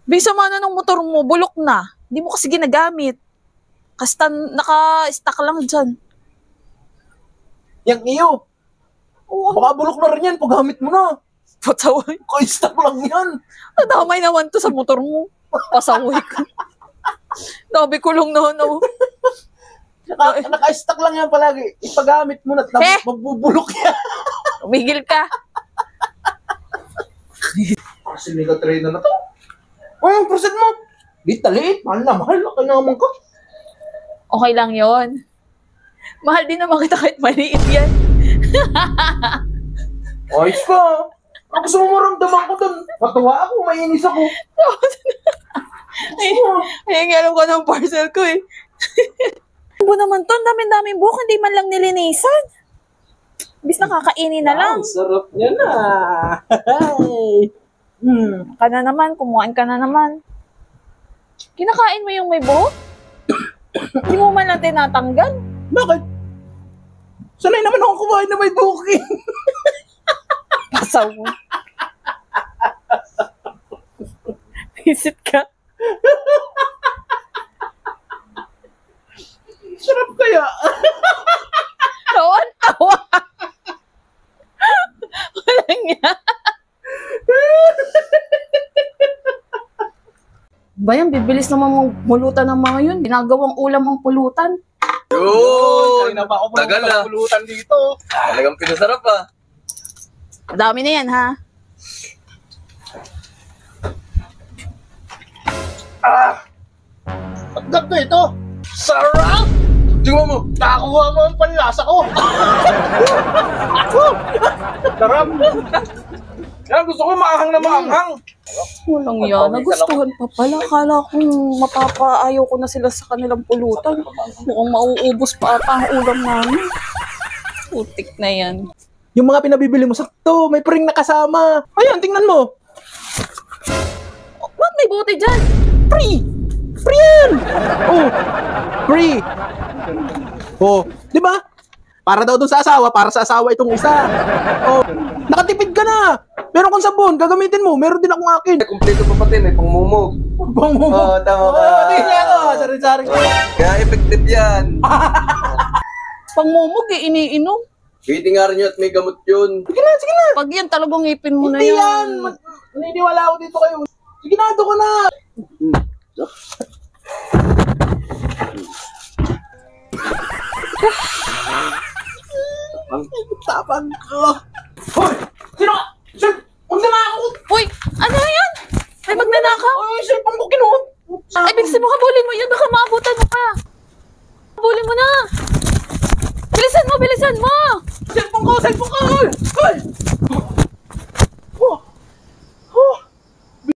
Bisa mana ng motor mo, bulok na. Hindi mo kasi ginagamit. Kasta naka-stack lang dyan. Yang iyo. Baka bulok na rin yan, paggamit mo na. Pasaway. Ka-stack lang yan. Nadamay naman to sa motor mo. Pasaway ko. Dabi kulong na ano. Naka-stack lang yan palagi. Ipagamit mo na, tapos magbubulok yan. Umigil ka. Kasi mega trainer na to. O, yung percent mo. Liit. Mahal na mahal. Laki naman ka. Okay lang yon. Mahal din naman kita kahit maliit yan. Ayos ka. Ang gusto mo maramdaman ko dun. Matuwa ako, mainis ako. Ay, alam ko ng parcel ko eh. Ano naman to? Ang daming buhok, hindi man lang nilinisan. Bis nakakainin na lang. Sarap niya na. Ka na naman, kumuhain ka na naman. Kinakain mo yung may buhok? Hindi mo man lang tinatanggal. Bakit? Sanay naman ako kumain na may buhok eh. Pasaw mo. Visit ka. Sarap kaya. Tawa. Walang niya. Bayan, bibilis naman mulutan ng mga yun. Ginagawang ulam ang pulutan. Yun! Na ba ako tagal na. pulutan dito? Talagang pinasarap ah. Madami na yan, ha? Pagkat na ito. Sarap! Tingnan mo! Nakakuha mo ang panlasa ko. Sarap! Yan, gusto ko maanghang na maanghang. Walang yan. Nagustuhan pa pala. Akala kong mapapaayaw ko na sila sa kanilang pulutan. Mukhang mauubos pa ata ang ulam namin. Putik na yan. Yung mga pinabibili mo sa to, may pring nakasama. Ayan, tingnan mo. Ba't may bote dyan? Free! Free yan! Oh, free! Oh, di ba? Para daw dun sa asawa, para sa asawa itong isa. Oh, nakatipid ka na. Meron kang sabon, gagamitin mo. Meron din akong akin. Kompleto pa pati, may pangmumog. Pangmumog. Oo, tama ka. Pati niya ako, sari-sari ko. Kaya effective yan. Pangmumog eh, iniinom. Pwede nga rin yun at may gamot yun. Sige na. Pag yan, talagang ngipin mo na Hindi yan. yan. Naniniwala ako dito kayo. Sige na, ito ka na. Ang tapang ko. Hoy! Sino ka? Sir! Huwag na ako! Uy, ano yan? May magnanakaw? Ay, sir, pang ko kinuha. Ay, bilisan mo, habulin mo yan. Baka maabutan mo ka. Habulin mo na. Bilisan mo! Cellphone ko! Hoy!